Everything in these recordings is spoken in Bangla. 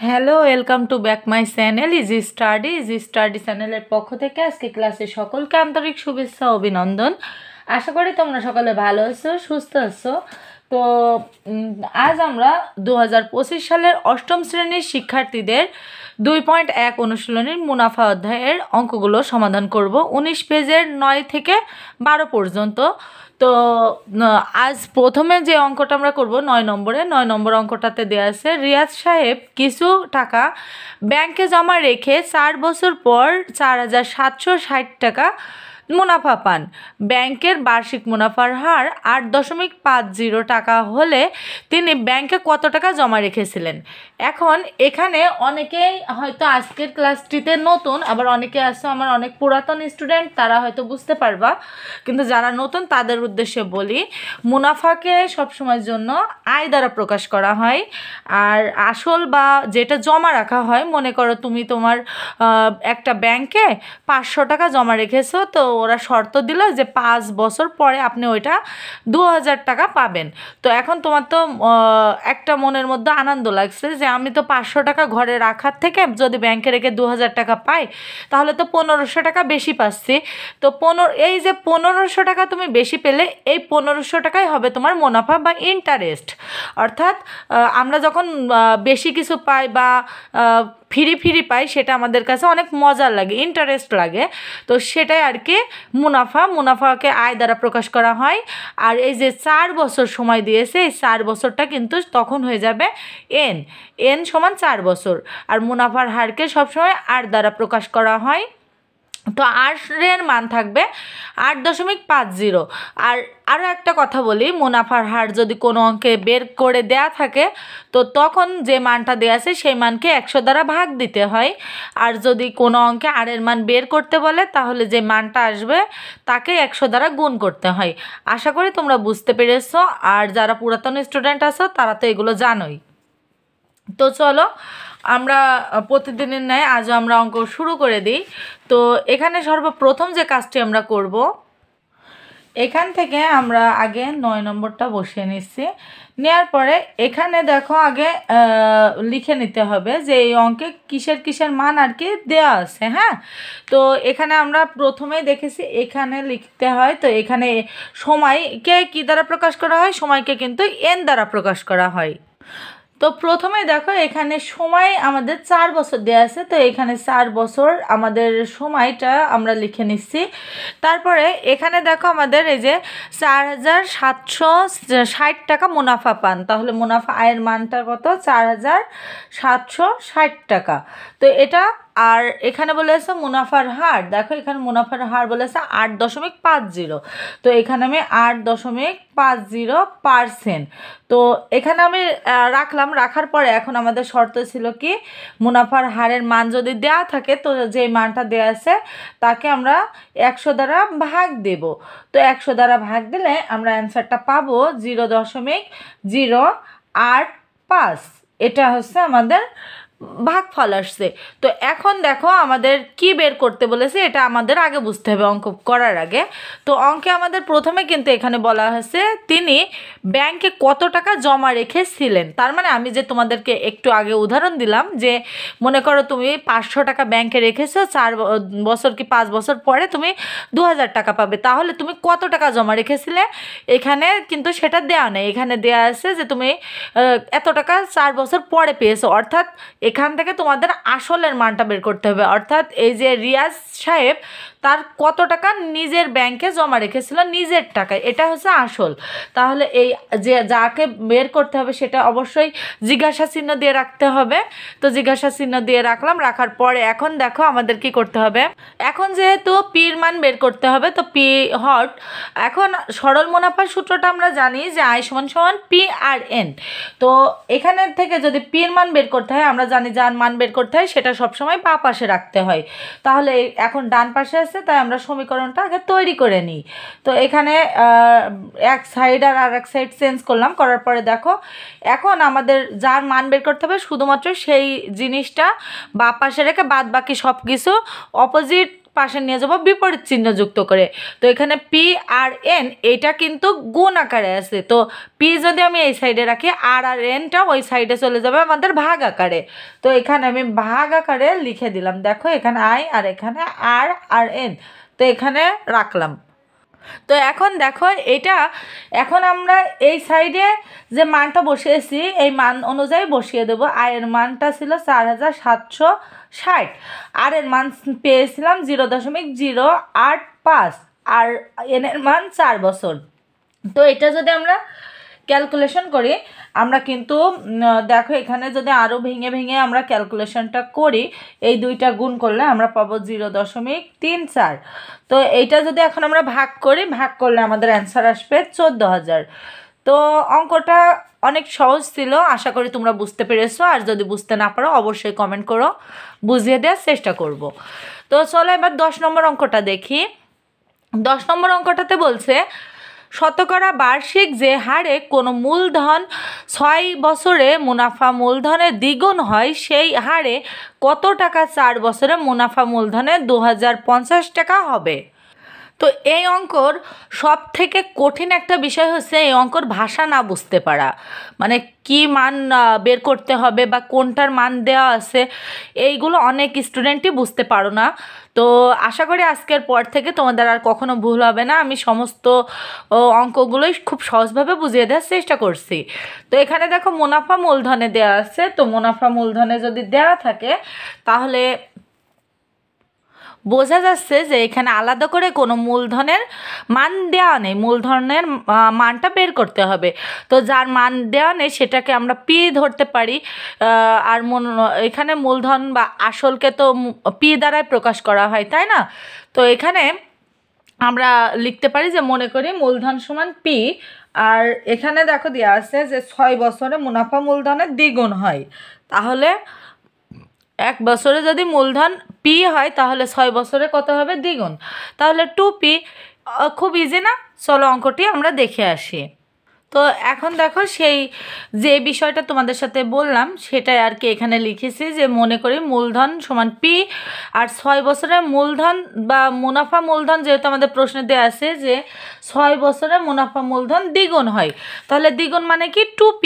Hello, welcome to back my channel easy study চ্যানেলের পক্ষ থেকে আজকে ক্লাসে সকলকে আন্তরিক শুভেচ্ছা অভিনন্দন। আশা করি তোমরা সকলে ভালো আছো, সুস্থ আছো। তো আজ আমরা 2025 সালের অষ্টম শ্রেণীর শিক্ষার্থীদের 2.1 অনুশীলনীর মুনাফা অধ্যায়ের অঙ্কগুলো সমাধান করব 19 পেজের 9 থেকে 12 পর্যন্ত। তো আজ প্রথমে যে অঙ্কটা আমরা করব 9 নম্বর অঙ্কটাতে দেওয়া আছে রিয়াজ সাহেব কিছু টাকা ব্যাংকে জমা রেখে 4 বছর পর 4,760 টাকা মুনাফা পান। ব্যাংকের বার্ষিক মুনাফার হার 8.50 টাকা হলে তিনি ব্যাংকে কত টাকা জমা রেখেছিলেন। এখন এখানে অনেকেই হয়তো আজকের ক্লাসটিতে নতুন, আবার অনেকে আছে আমার অনেক পুরাতন স্টুডেন্ট, তারা হয়তো বুঝতে পারবা, কিন্তু যারা নতুন তাদের উদ্দেশ্যে বলি, মুনাফাকে সবসময়ের জন্য আয় দ্বারা প্রকাশ করা হয়। আর আসল বা যেটা জমা রাখা হয়, মনে করো তুমি তোমার একটা ব্যাংকে 500 টাকা জমা রেখেছো, তো ওরা শর্ত দিল যে 5 বছর পরে আপনি ওইটা 2000 টাকা পাবেন। তো এখন তোমার তো একটা মনের মধ্যে আনন্দ লাগছে যে আমি তো 500 টাকা ঘরে রাখার থেকে যদি ব্যাংকে রেখে 2000 টাকা পাই, তাহলে তো 1500 টাকা বেশি পাচ্ছি। তো এই যে 1500 টাকা তুমি বেশি পেলে, এই 1500 টাকাই হবে তোমার মুনাফা বা ইন্টারেস্ট। অর্থাৎ আমরা যখন বেশি কিছু পাই বা ফ্রি পাই, সেটা আমাদের কাছে অনেক মজার লাগে, ইন্টারেস্ট লাগে। তো সেটাই আর কি মুনাফাকে আয় দ্বারা প্রকাশ করা হয়। আর এই যে 4 বছর সময় দিয়েছে, এই 4 বছরটা কিন্তু তখন হয়ে যাবে এন সমান 4 বছর। আর মুনাফার হারকে সবসময় আর দ্বারা প্রকাশ করা হয়। তো এর মান থাকবে 8.50। আর আরও একটা কথা বলি, মুনাফার হার যদি কোনো অঙ্কে বের করে দেয়া থাকে, তো তখন যে মানটা দেওয়া আছে সেই মানকে 100 দ্বারা ভাগ দিতে হয়। আর যদি কোনো অঙ্কে এর মান বের করতে বলে, তাহলে যে মানটা আসবে তাকে 100 দ্বারা গুণ করতে হয়। আশা করি তোমরা বুঝতে পেরেছো। আর যারা পুরাতন স্টুডেন্ট আছো তারা তো এগুলো জানোই। তো চলো আমরা প্রতিদিনের ন্যায় আজও আমরা অঙ্ক শুরু করে দিই। তো এখানে সর্বপ্রথম যে কাজটি আমরা করব, এখান থেকে আমরা আগে 9 নম্বরটা বসিয়ে নিচ্ছি। নেওয়ার পরে এখানে দেখো আগে লিখে নিতে হবে যে এই অঙ্কে কিসের মান আর কি দেওয়া আছে। হ্যাঁ, তো এখানে আমরা প্রথমেই দেখেছি এখানে লিখতে হয়। তো এখানে সময়কে কি দ্বারা প্রকাশ করা হয়? সময়কে কিন্তু এন দ্বারা প্রকাশ করা হয়। তো প্রথমে দেখো এখানে সময় আমাদের 4 বছর দেওয়া আছে, তো এখানে 4 বছর আমাদের সময়টা আমরা লিখে নিচ্ছি। তারপরে এখানে দেখো আমাদের এই যে 4,760 টাকা মুনাফা পান, তাহলে মুনাফা আয়ের মানটা কত? 4,760 টাকা। তো এটা, আর এখানে বলেছে মুনাফার হার, দেখো এখানে মুনাফার হার বলেছে 8.50। তো এখানে আমি 8.50%। তো এখানে আমি রাখার পরে এখন আমাদের শর্ত ছিল কি, মুনাফার হারের মান যদি দেয়া থাকে, তো যে মানটা দেয়া আছে তাকে আমরা 100 দ্বারা ভাগ দেব। তো 100 দ্বারা ভাগ দিলে আমরা অ্যান্সারটা পাবো 0.085। এটা হচ্ছে আমাদের ভাগফল আসছে। তো এখন দেখো আমাদের কি বের করতে বলেছে, এটা আমাদের আগে বুঝতে হবে অঙ্ক করার আগে। তো অঙ্কে আমাদের প্রথমে কিন্তু এখানে বলা হয়েছে তিনি ব্যাংকে কত টাকা জমা রেখেছিলেন। তার মানে আমি যে তোমাদেরকে একটু আগে উদাহরণ দিলাম যে মনে করো তুমি 500 টাকা ব্যাংকে রেখেছো, 4 বছর কি 5 বছর পরে তুমি 2000 টাকা পাবে, তাহলে তুমি কত টাকা জমা রেখেছিলে এখানে কিন্তু সেটা দেওয়া নেই। এখানে দেওয়া আছে যে তুমি এত টাকা 4 বছর পরে পেয়েছো। অর্থাৎ এখান থেকে তোমাদের আসলের মানটা বের করতে হবে। অর্থাৎ এই যে রিয়াজ সাহেব তার কত টাকা নিজের ব্যাংকে জমা রেখেছিল নিজের টাকায়, এটা হচ্ছে আসল। তাহলে এই যে যাকে বের করতে হবে সেটা অবশ্যই জিজ্ঞাসা চিহ্ন দিয়ে রাখতে হবে। তো জিজ্ঞাসা চিহ্ন দিয়ে রাখলাম। রাখার পরে এখন দেখো আমাদের কি করতে হবে, এখন যেহেতু পির মান বের করতে হবে, তো পি হট, এখন সরল মুনাফার সূত্রটা আমরা জানি যে আই সমান সমান পি আর এন। তো এখানে থেকে যদি পির মান বের করতে হয়, আমরা জানি যার মান বের করতে হয় সেটা সবসময় বাঁ পাশে রাখতে হয়। তাহলে এখন ডান পাশে আছে, তাই আমরা সমীকরণটা আগে তৈরি করে নিই। তো এখানে এক সাইড আর এক সাইড চেঞ্জ করলাম, করার পরে দেখো এখন আমাদের যার মান বের করতে হবে শুধুমাত্র সেই জিনিসটা বাঁ পাশে রেখে বাদ বাকি সব কিছু অপোজিট পাশে নিয়ে যাব বিপরীত চিহ্ন যুক্ত করে। তো এখানে পি আর এন এটা কিন্তু গুণ আকারে আছে, তো পি যদি আমি এই সাইডে রাখি আর এনটা ওই সাইডে চলে যাবে আমাদের ভাগ আকারে। তো এখানে আমি ভাগ আকারে লিখে দিলাম, দেখো এখানে আই আর এখানে আর এন, তো এখানে রাখলাম। তো এখন দেখো এটা এখন আমরা এই সাইডে যে মানটা বসিয়েছি এই মান অনুযায়ী বসিয়ে দেবো। আয়ের মানটা ছিল 4760, আর এর মান পেয়েছিলাম 0.085, আর এনের মান 4 বছর। তো এটা যদি আমরা ক্যালকুলেশন করি আমরা কিন্তু দেখো এখানে যদি আরও ভেঙে ভেঙে আমরা ক্যালকুলেশনটা করি, এই দুইটা গুণ করলে আমরা পাবো 0.34। তো এইটা যদি এখন আমরা ভাগ করি, ভাগ করলে আমাদের অ্যান্সার আসবে 14,000। তো অঙ্কটা অনেক সহজ ছিল, আশা করি তোমরা বুঝতে পেরেছো। আর যদি বুঝতে না পারো অবশ্যই কমেন্ট করো, বুঝিয়ে দেওয়ার চেষ্টা করব। তো চলো এবার 10 নম্বর অঙ্কটা দেখি। 10 নম্বর অঙ্কটাতে বলছে শতকরা বার্ষিক যে হারে কোনো মূলধন 6 বছরে মুনাফা মূলধনের দ্বিগুণ হয় সেই হারে কত টাকা 4 বছরে মুনাফা মূলধনের 2050 টাকা হবে। তো এই অঙ্কর সব থেকে কঠিন একটা বিষয় হচ্ছে এই অঙ্কর ভাষা না বুঝতে পারা, মানে কি মান বের করতে হবে বা কোনটার মান দেওয়া আছে এইগুলো অনেক স্টুডেন্টই বুঝতে পারো না। তো আশা করি আজকের পর থেকে তোমাদের আর কখনো ভুল হবে না, আমি সমস্ত অঙ্কগুলোই খুব সহজভাবে বুঝিয়ে দেওয়ার চেষ্টা করছি। তো এখানে দেখো মুনাফা মূলধনে দেওয়া আছে, তো মুনাফা মূলধনে যদি দেওয়া থাকে তাহলে বোঝা যাচ্ছে যে এখানে আলাদা করে কোনো মূলধনের মান দেওয়া নেই, মূলধনের মানটা বের করতে হবে। তো যার মান দেওয়া নেই সেটাকে আমরা পি ধরতে পারি। আর এখানে মূলধন বা আসলকে তো পি দ্বারাই প্রকাশ করা হয়, তাই না? তো এখানে আমরা লিখতে পারি যে মনে করি মূলধন সমান পি, আর এখানে দেখো দেওয়া আছে যে 6 বছরে মুনাফা মূলধনের দ্বিগুণ হয়। তাহলে 1 বছরে যদি মূলধন পি হয় তাহলে 6 বছরে কত হবে? দ্বিগুণ, তাহলে 2p। খুব ইজি না? চলো অঙ্কটি আমরা দেখে আসি। তো এখন দেখো সেই যে বিষয়টা তোমাদের সাথে বললাম সেটাই আর কি এখানে লিখেছি, যে মনে করি মূলধন সমান পি আর 6 বছরের মূলধন বা মুনাফা মূলধন, যেহেতু আমাদের প্রশ্নে দেওয়া আছে যে 6 বছরে মুনাফা মূলধন দ্বিগুণ হয়, তাহলে দ্বিগুণ মানে কি 2p।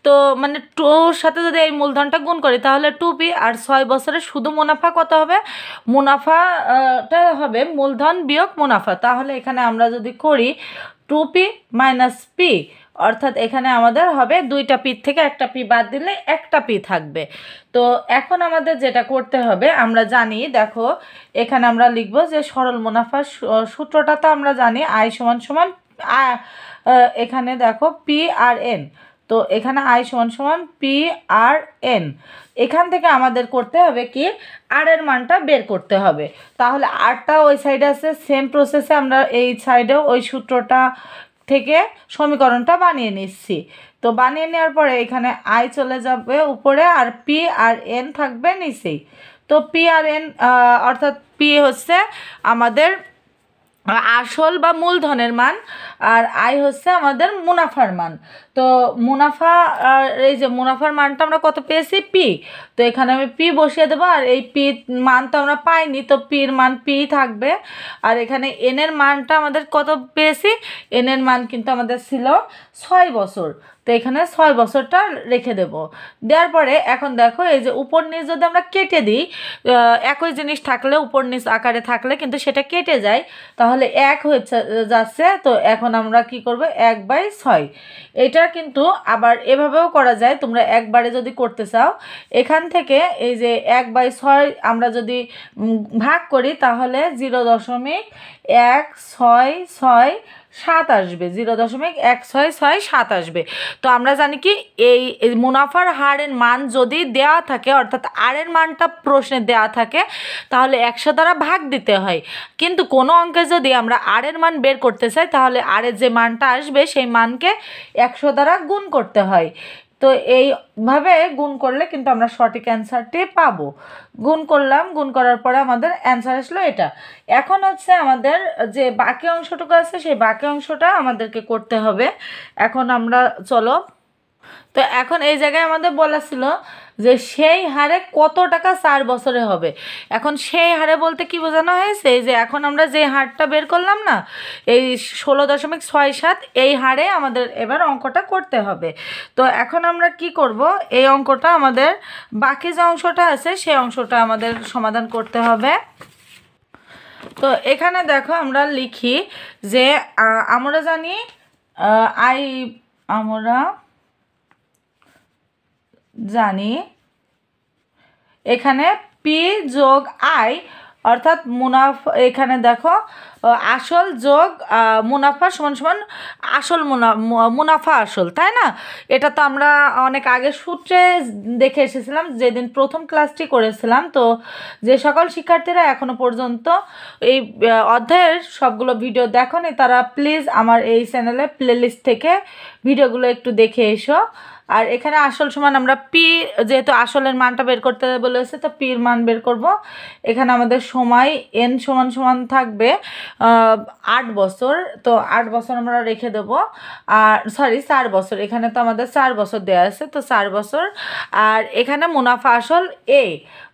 তো মানে 2-র সাথে যদি এই মূলধনটা গুণ করি তাহলে 2p, আর 6 বছরে শুধু মুনাফা কত হবে? মুনাফাটা হবে মূলধন বিয়োগ মুনাফা। তাহলে এখানে আমরা যদি করি 2p মাইনাস p, অর্থাৎ এখানে আমাদের হবে 2টা পি থেকে একটা পি বাদ দিলে একটা পি থাকবে। তো এখন আমাদের যেটা করতে হবে আমরা জানি, দেখো এখানে আমরা লিখব যে সরল মুনাফার সূত্রটা তো আমরা জানি আই সমান সমান এখানে দেখো পি আর এন। তো এখানে আই সমান সমান পি আর এন। এখান থেকে আমাদের করতে হবে কি আর এর মানটা বের করতে হবে। তাহলে আরটা ওই সাইডে আছে, সেম প্রসেসে আমরা এই সাইডেও ওই সূত্রটা থেকে সমীকরণটা বানিয়ে নিচ্ছি। তো বানিয়ে নেওয়ার পরে এখানে আই চলে যাবে উপরে আর পি আর এন থাকবে নিচেই। তো পি আর এন অর্থাৎ পি হচ্ছে আমাদের আসল বা মূলধনের মান, আর আই হচ্ছে আমাদের মুনাফার মান। তো মুনাফা এই যে মুনাফার মানটা আমরা কত পেয়েছি? পি। তো এখানে আমি পি বসিয়ে দেবো, আর এই পি মান তো আমরা পাইনি, তো পির মান পি থাকবে। আর এখানে এনের মানটা আমাদের কত পেয়েছি? এনের মান কিন্তু আমাদের ছিল 6 বছর। তো এখানে 6 বছরটা রেখে দেব। দেওয়ার পরে এখন দেখো এই যে উপর নিচ যদি আমরা কেটে দিই, একই জিনিস থাকলে উপর নিচ আকারে থাকলে কিন্তু সেটা কেটে যায়, তাহলে 1 হয়ে যাচ্ছে। তো এখন আমরা কি করব? 1/6। এটা কিন্তু আবার এভাবেও করা যায়, তোমরা একবারে যদি করতে চাও এখান থেকে এই যে 1/6 আমরা যদি ভাগ করি তাহলে 0.16667 আসবে, 0.16667 আসবে। তো আমরা জানি কি এই মুনাফার হারের মান যদি দেওয়া থাকে, অর্থাৎ আরের মানটা প্রশ্নে দেওয়া থাকে, তাহলে 100 দ্বারা ভাগ দিতে হয়। কিন্তু কোনো অঙ্কে যদি আমরা আরের মান বের করতে চাই তাহলে আরের যে মানটা আসবে সেই মানকে 100 দ্বারা গুণ করতে হয়। তো এইভাবে গুণ করলে কিন্তু আমরা সঠিক অ্যান্সারটি পাবো। গুণ করলাম, গুণ করার পরে আমাদের অ্যান্সার আসলো এটা। এখন হচ্ছে আমাদের যে বাকি অংশটুকু আছে সেই বাকি অংশটা আমাদেরকে করতে হবে। এখন আমরা চলো, তো এখন এই জায়গায় আমাদের বলা ছিল যে সেই হারে কত টাকা 4 বছরে হবে। এখন সেই হারে বলতে কি বোঝানো হয়েছে, এই যে এখন আমরা যে হারটা বের করলাম না, এই 16.67, এই হারে আমাদের এবার অঙ্কটা করতে হবে। তো এখন আমরা কি করব, এই অঙ্কটা আমাদের বাকি যে অংশটা আছে সেই অংশটা আমাদের সমাধান করতে হবে। তো এখানে দেখো আমরা লিখি যে আমরা জানি আমরা জানি এখানে পি যোগ আই অর্থাৎ মুনাফা, এখানে দেখো আসল যোগ মুনাফা সমান সমান আসল মুনাফা আসল, তাই না? এটা তো আমরা অনেক আগে সূত্রে দেখে এসেছিলাম যেদিন প্রথম ক্লাসটি করেছিলাম। তো যে সকল শিক্ষার্থীরা এখনো পর্যন্ত এই অধ্যায়ের সবগুলো ভিডিও দেখোনি তারা প্লিজ আমার এই চ্যানেলে প্লেলিস্ট থেকে ভিডিওগুলো একটু দেখে এসো। আর এখানে আসল সমান আমরা পি, যেহেতু আসলের মানটা বের করতে বলেছে তো পির মান বের করব। এখানে আমাদের সময় এন সমান সমান থাকবে 8 বছর। তো 8 বছর আমরা রেখে দেবো, আর সরি 4 বছর, এখানে তো আমাদের 4 বছর দেওয়া আছে, তো 4 বছর। আর এখানে মুনাফা আসল এ,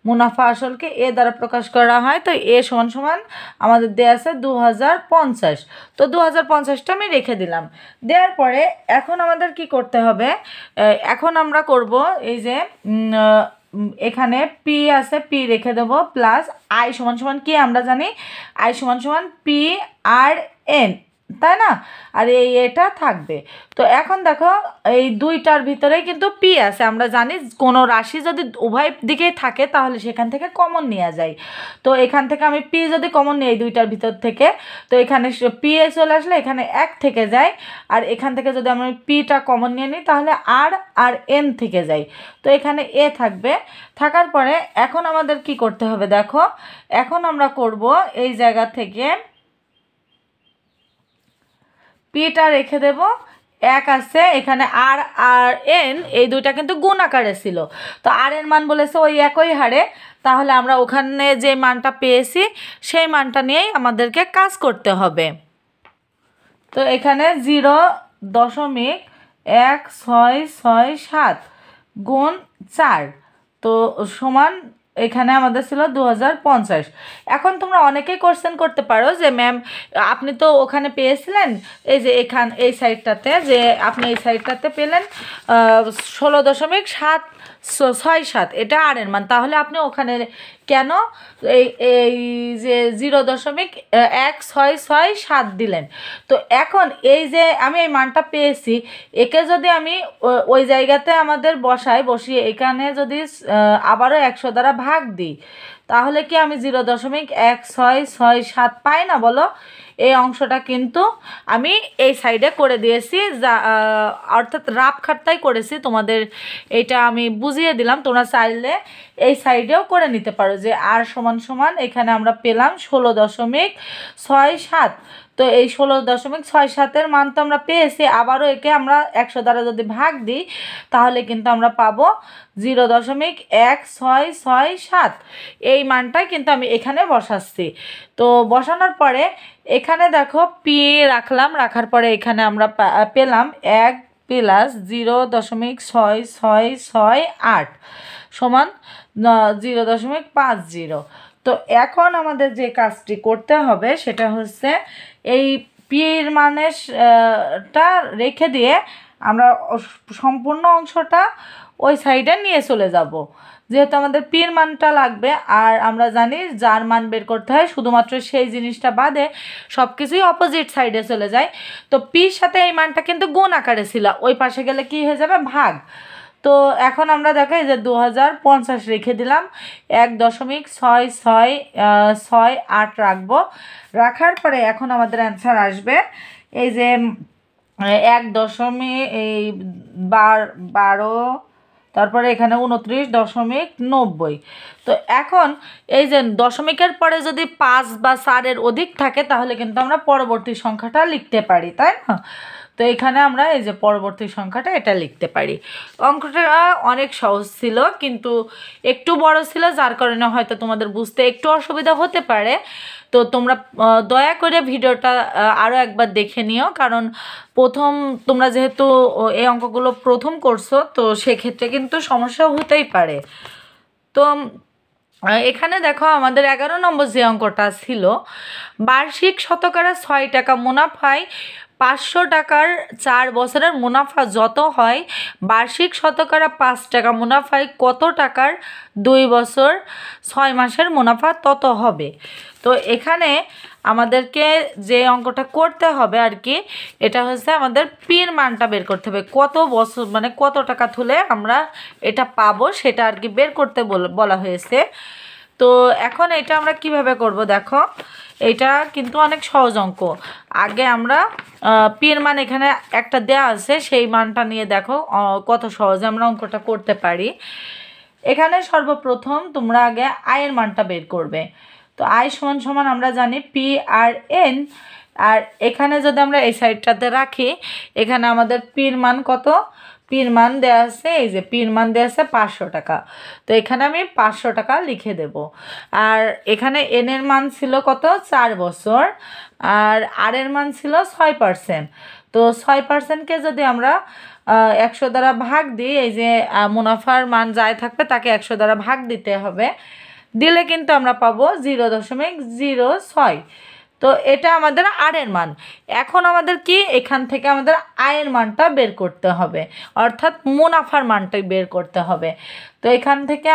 মুনাফা আসলকে এ দ্বারা প্রকাশ করা হয়, তো এ সমান সমান আমাদের দেওয়া আছে 2050। তো 2050টা আমি রেখে দিলাম। দেওয়ার পরে এখন আমাদের কি করতে হবে, এখন আমরা করব এই যে এখানে পি আছে, পি রেখে দেবো, প্লাস আই সমান সমান কি আমরা জানি আই সমান সমান পি আর এন, তাই না? আর এই এটা থাকবে। তো এখন দেখো এই দুইটার ভিতরেই কিন্তু পি আছে, আমরা জানি কোনো রাশি যদি উভয় দিকেই থাকে তাহলে সেখান থেকে কমন নেওয়া যায়। তো এখান থেকে আমি পি যদি কমন নিই এই দুইটার ভিতর থেকে, তো এখানে পি এ চলে আসলে এখানে 1 থেকে যায়, আর এখান থেকে যদি আমি পিটা কমন নিয়ে নিই তাহলে আর এন থেকে যায়। তো এখানে এ থাকবে, থাকার পরে এখন আমাদের কি করতে হবে দেখো, এখন আমরা করব এই জায়গা থেকে পিটা রেখে দেব, 1 আছে এখানে, আর এন এই দুইটা কিন্তু গুণ আকারে ছিল, তো আর এর মান বলেছে ওই একই হারে, তাহলে আমরা ওখানে যে মানটা পেয়েছি সেই মানটা নিয়েই আমাদেরকে কাজ করতে হবে। তো এখানে 0.1667 গুণ 4, তো সমান এখানে আমাদের ছিল 2050। এখন তোমরা অনেকেই কোশ্চেন করতে পারো যে ম্যাম আপনি তো ওখানে পেয়েছিলেন এই যে এই সাইডটাতে, যে আপনি এই সাইডটাতে পেলেন 16.767, এটা আর এর মান, তাহলে আপনি ওখানে কেন এই যে 0.16667 দিলেন? তো এখন এই যে আমি এই মানটা পেয়েছি, একে যদি আমি ওই জায়গাতে আমাদের বসিয়ে এখানে যদি আবারও 100 দ্বারা ভাগ দিই তাহলে কি আমি 0.1667 পাই না বলো? এই অংশটা কিন্তু আমি এই সাইডে করে দিয়েছি, যা অর্থাৎ রাফ খাতায় করেছি, তোমাদের এটা আমি বুঝিয়ে দিলাম, তোমরা চাইলে এই সাইডেও করে নিতে পারো যে আর সমান সমান এখানে আমরা পেলাম 16.67। তো এই 16.67-এর মান তো আমরা পেয়েছি, আবারও একে আমরা 100 দ্বারা যদি ভাগ দিই তাহলে কিন্তু আমরা পাবো 0.1667, এই মানটাই কিন্তু আমি এখানে বসাচ্ছি। তো বসানোর পরে এখানে দেখো পি রাখলাম, রাখার পরে এখানে আমরা পেলাম 1 প্লাস 0.6668 সমান 0.50। তো এখন আমাদের যে কাজটি করতে হবে সেটা হচ্ছে এই পির মানেটা রেখে দিয়ে আমরা সম্পূর্ণ অংশটা ওই সাইডে নিয়ে চলে যাব, যেহেতু আমাদের পির মানটা লাগবে। আর আমরা জানি যার মান বের করতে হয় শুধুমাত্র সেই জিনিসটা বাদে সব কিছুই অপোজিট সাইডে চলে যায়। তো পির সাথে এই মানটা কিন্তু গুণ আকারে ছিল, ওই পাশে গেলে কি হয়ে যাবে ভাগ। তো এখন আমরা দেখাই যে 2050 রেখে দিলাম, 1.6668 রাখবো। রাখার পরে এখন আমাদের অ্যান্সার আসবে এই যে 1.12, তারপরে এখানে 29.90। তো এখন এই যে দশমিকের পরে যদি 5 বা 4-এর অধিক থাকে তাহলে কিন্তু আমরা পরবর্তী সংখ্যাটা লিখতে পারি, তাই না? তো এখানে আমরা এই যে পরবর্তী সংখ্যাটা এটা লিখতে পারি। অঙ্কটা অনেক সহজ ছিল, কিন্তু একটু বড় ছিল, যার কারণে হয়তো তোমাদের বুঝতে একটু অসুবিধা হতে পারে। তো তোমরা দয়া করে ভিডিওটা আরও একবার দেখে নিও, কারণ প্রথম তোমরা যেহেতু এই অঙ্কগুলো প্রথম করছো, তো সেক্ষেত্রে কিন্তু সমস্যা হতেই পারে। তো এখানে দেখো আমাদের 11 নম্বর যে অঙ্কটা ছিল, বার্ষিক শতকরা 6 টাকা মুনাফায় 500 টাকার 4 বছরের মুনাফা যত হয়, বার্ষিক শতকরা 5 টাকা মুনাফায় কত টাকার 2 বছর 6 মাসের মুনাফা তত হবে। তো এখানে আমাদেরকে যে অঙ্কটা করতে হবে আর কি, এটা হচ্ছে আমাদের পির মানটা বের করতে হবে, কত বছর মানে কত টাকা তুলে আমরা এটা পাবো সেটা আর কি বের করতে বলা হয়েছে। তো এখন এটা আমরা কিভাবে করব, দেখো এটা কিন্তু অনেক সহজ অঙ্ক। আগে আমরা পির মান এখানে একটা দেওয়া আছে, সেই মানটা নিয়ে দেখো কত সহজে আমরা অঙ্কটা করতে পারি। এখানে সর্বপ্রথম তোমরা আগে আয়ের মানটা বের করবে। তো আয় সমান সমান আমরা জানি পি আর এন, আর এখানে যদি আমরা এই সাইডটাতে রাখি, এখানে আমাদের পির মান কত, পির মান দেওয়া আছে, এই যে পির মান দেওয়া আছে 500 টাকা। তো এখানে আমি 500 টাকা লিখে দেব। আর এখানে এন এর মান ছিল কত, 4 বছর, আর এর মান ছিল 6%। তো 6%কে যদি আমরা 100 দ্বারা ভাগ দিই, এই যে মুনাফার মান যাই থাকবে তাকে 100 দ্বারা ভাগ দিতে হবে, দিলে কিন্তু আমরা পাবো 0.06। তো এটা আমাদের আয়ের মান। এখন আমাদের কি, এখান থেকে আমাদের আয়ের মানটা বের করতে হবে, অর্থাৎ মুনাফার মানটাই বের করতে হবে। তো এখান থেকে